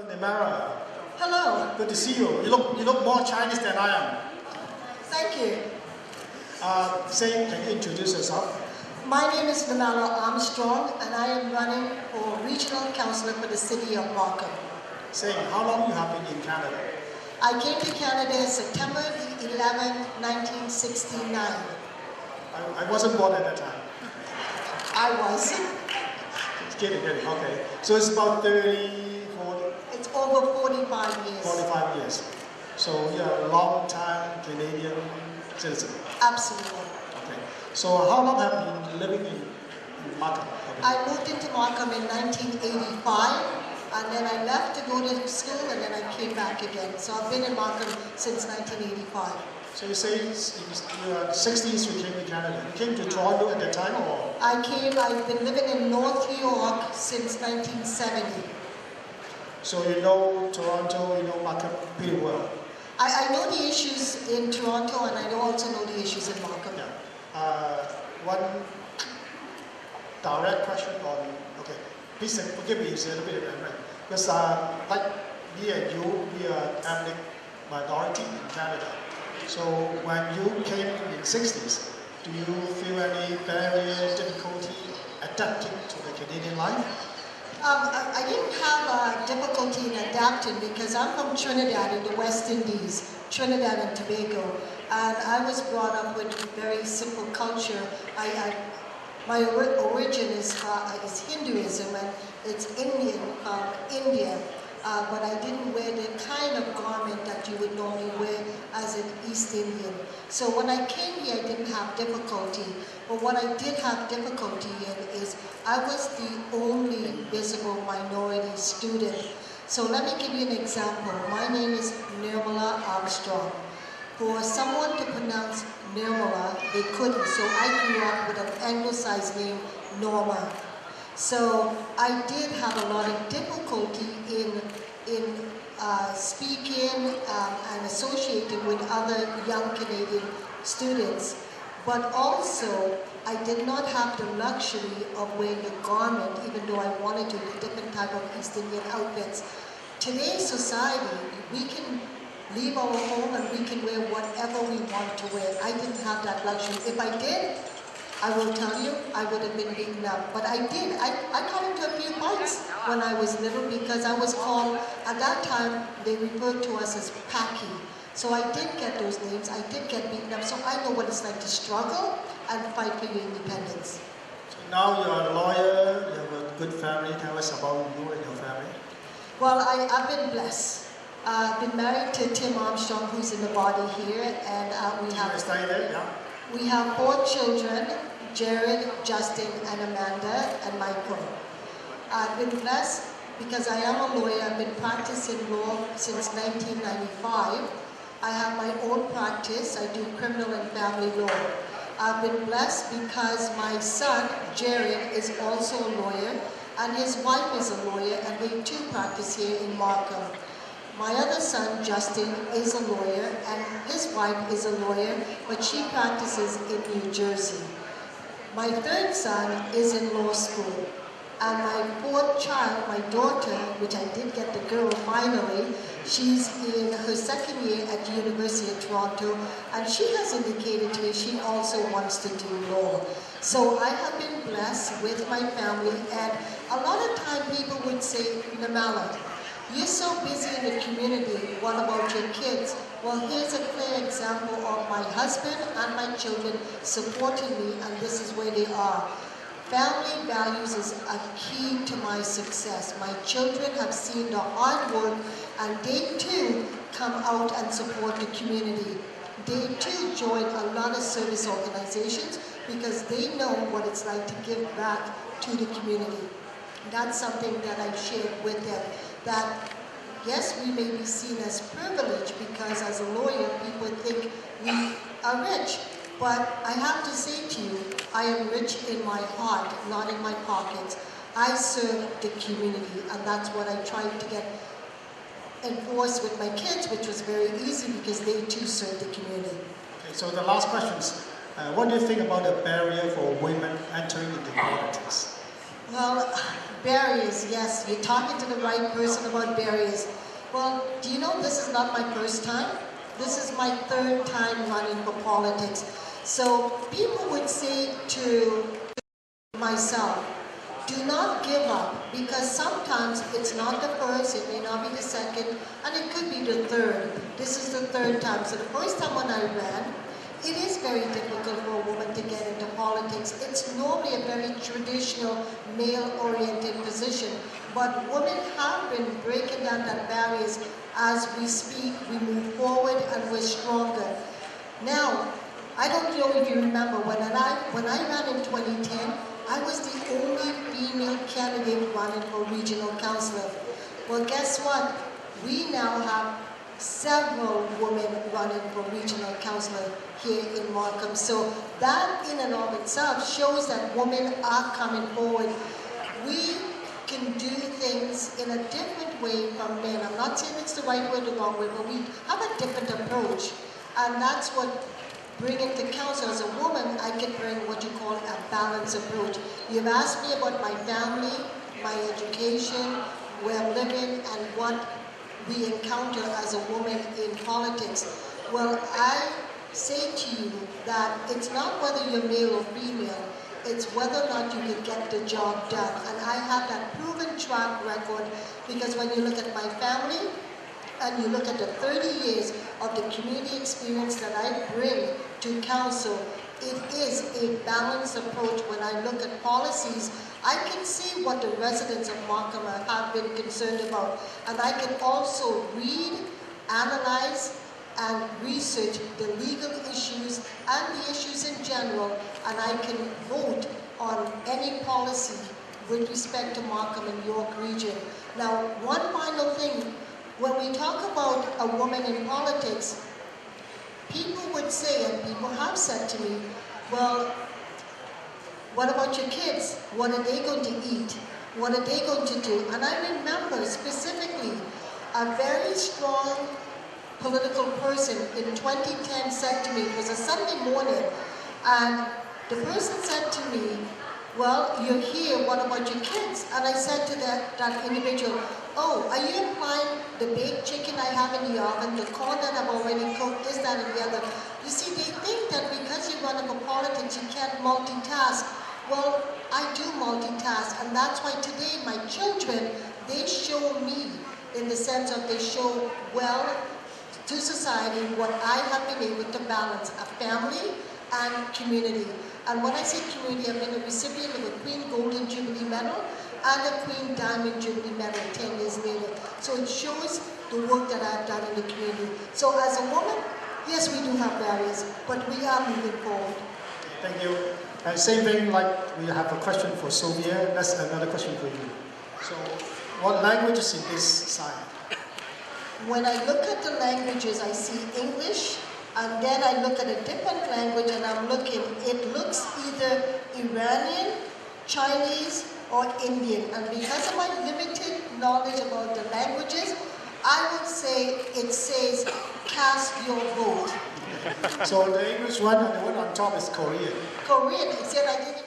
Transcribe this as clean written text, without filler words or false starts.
Nirmala. Hello. Good to see you. You look more Chinese than I am. Thank you. Can you introduce yourself? My name is Nirmala Armstrong, and I am running for regional councillor for the city of Markham. How long you have been in Canada? I came to Canada September 11, 1969. I wasn't born at that time. I was. Kidding. Okay. So it's about 30, 40? It's over 45 years. 45 years. So you're a long-time Canadian citizen? Absolutely. Okay. So how long have you been living in Markham? Okay. I moved into Markham in 1985, and then I left to go to school, and then I came back again. So I've been in Markham since 1985. So you say in your 60s you came to Canada. You came to Toronto at that time, or? I've been living in North New York since 1970. So you know Toronto, you know Markham pretty well. I know the issues in Toronto, and I also know the issues in Markham. Yeah. One direct question on, okay, please forgive me, it's a little bit of because like me and you, we are ethnic minority in Canada. So when you came in the 60s, do you feel any barrier, difficulty adapting to the Canadian life? I didn't have difficulty in adapting because I'm from Trinidad in the West Indies, Trinidad and Tobago, and I was brought up with very simple culture. My origin is Hinduism, and it's Indian, India. But I didn't wear the kind of garment that you would normally wear as an East Indian. So when I came here, I didn't have difficulty. But what I did have difficulty in is I was the only visible minority student. So let me give you an example. My name is Nirmala Armstrong. For someone to pronounce Nirmala, they couldn't. So I grew up with an anglicized name, Norma. So I did have a lot of difficulty in speaking and associating with other young Canadian students. But also, I did not have the luxury of wearing a garment, even though I wanted to, with different type of East Indian outfits. Today's society, we can leave our home and we can wear whatever we want to wear. I didn't have that luxury. If I did, I will tell you, I would have been beaten up. But I did. I got into a few fights when I was little because I was called, at that time, they referred to us as Packy. So I did get those names. I did get beaten up. So I know what it's like to struggle and fight for your independence. So now you're a lawyer, you have a good family. Tell us about you and your family. Well, I've been blessed. I've been married to Tim Armstrong, who's in the body here, and we have... Stay there, yeah. We have 4 children, Jared, Justin, and Amanda, and Michael. I've been blessed because I am a lawyer. I've been practicing law since 1995. I have my own practice. I do criminal and family law. I've been blessed because my son, Jared, is also a lawyer, and his wife is a lawyer, and they too practice here in Markham. My other son, Justin, is a lawyer, and his wife is a lawyer, but she practices in New Jersey. My 3rd son is in law school, and my 4th child, my daughter, which I did get the girl finally, she's in her 2nd year at the University of Toronto, and she has indicated to me she also wants to do law. So I have been blessed with my family, and a lot of time people would say, Nirmala, you're so busy in the community, what about your kids? Well, here's a clear example of my husband and my children supporting me, and this is where they are. Family values is a key to my success. My children have seen the hard work, and they too come out and support the community. They too join a lot of service organizations because they know what it's like to give back to the community. That's something that I've shared with them. That yes, we may be seen as privileged because as a lawyer, people think we are rich. But I have to say to you, I am rich in my heart, not in my pockets. I serve the community, and that's what I tried to get enforced with my kids, which was very easy because they too serve the community. Okay, so the last question is, what do you think about the barrier for women entering into politics? Well, Barriers, yes, you're talking to the right person about barriers. Well, do you know this is not my first time? This is my third time running for politics. So people would say to myself, do not give up, because sometimes it's not the first, it may not be the second, and it could be the third. This is the third time. So the first time when I ran, it is very difficult for a woman to get into politics. It's normally a very traditional, male-oriented position. But women have been breaking down that barriers. As we speak, we move forward and we're stronger. Now, I don't know if you remember, when I ran in 2010, I was the only female candidate running for regional councillor. Well, guess what? We now have several women running for regional councillor here in Markham. So that in and of itself shows that women are coming forward. We can do things in a different way from men. I'm not saying it's the right way or the wrong way, but we have a different approach. And that's what bringing to council. As a woman, I can bring what you call a balanced approach. You've asked me about my family, my education, where I'm living, and what we encounter as a woman in politics. Well, I say to you that it's not whether you're male or female, it's whether or not you can get the job done. And I have that proven track record, because when you look at my family, and you look at the 30 years of the community experience that I bring to council, it is a balanced approach. When I look at policies, I can see what the residents of Markham have been concerned about. And I can also read, analyze, and research the legal issues and the issues in general, and I can vote on any policy with respect to Markham and York region. Now, one final thing. When we talk about a woman in politics, people would say, and people have said to me, well, what about your kids? What are they going to eat? What are they going to do? And I remember specifically a very strong political person in 2010 said to me, it was a Sunday morning, and the person said to me, well, you're here, what about your kids? And I said to that individual, oh, are you implying the baked chicken I have in the oven, the corn that I've already cooked, this, that, and the other? You see, they think that because you're running for politics, you can't multitask. Well, I do multitask, and that's why today my children, they show me in the sense of they show well to society what I have been able to balance, a family and community. And when I say community, I've been a recipient of a Queen Golden Jubilee Medal and a Queen Diamond Jubilee Medal 10 years later. So it shows the work that I've done in the community. So as a woman, yes, we do have barriers, but we are moving forward. Thank you. Same thing, like we have a question for Sylvia. That's another question for you. So, what language is in this sign? When I look at the languages, I see English, and then I look at a different language and I'm looking, it looks either Iranian, Chinese, or Indian. And because of my limited knowledge about the languages, I would say it says, cast your vote. So the English one and the one on top is Korean. Korean, it said I didn't